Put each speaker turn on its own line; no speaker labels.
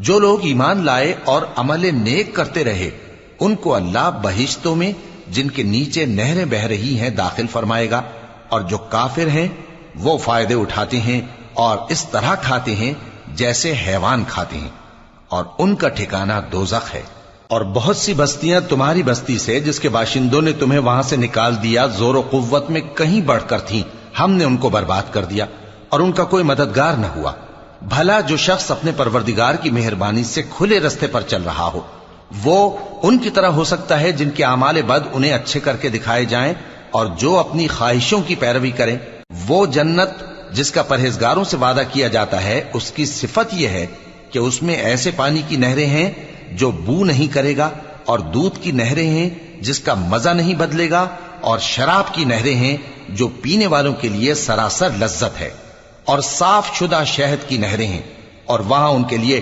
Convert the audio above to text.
جو لوگ ایمان لائے اور عمل نیک کرتے رہے ان کو اللہ بہشتوں میں جن کے نیچے نہریں بہ رہی ہیں داخل فرمائے گا، اور جو کافر ہیں وہ فائدے اٹھاتے ہیں اور اس طرح کھاتے ہیں جیسے حیوان کھاتے ہیں، اور ان کا ٹھکانہ دوزخ ہے۔ اور بہت سی بستیاں تمہاری بستی سے جس کے باشندوں نے تمہیں وہاں سے نکال دیا زور و قوت میں کہیں بڑھ کر تھیں، ہم نے ان کو برباد کر دیا اور ان کا کوئی مددگار نہ ہوا۔ بھلا جو شخص اپنے پروردگار کی مہربانی سے کھلے رستے پر چل رہا ہو وہ ان کی طرح ہو سکتا ہے جن کے اعمال بد انہیں اچھے کر کے دکھائے جائیں، اور جو اپنی خواہشوں کی پیروی کریں وہ جنت جس کا پرہیزگاروں سے وعدہ کیا جاتا ہے اس کی صفت یہ ہے کہ اس میں ایسے پانی کی نہریں ہیں جو بو نہیں کرے گا، اور دودھ کی نہریں ہیں جس کا مزہ نہیں بدلے گا، اور شراب کی نہریں ہیں جو پینے والوں کے لیے سراسر لذت ہے، اور صاف شدہ شہد کی نہریں ہیں، اور وہاں ان کے لیے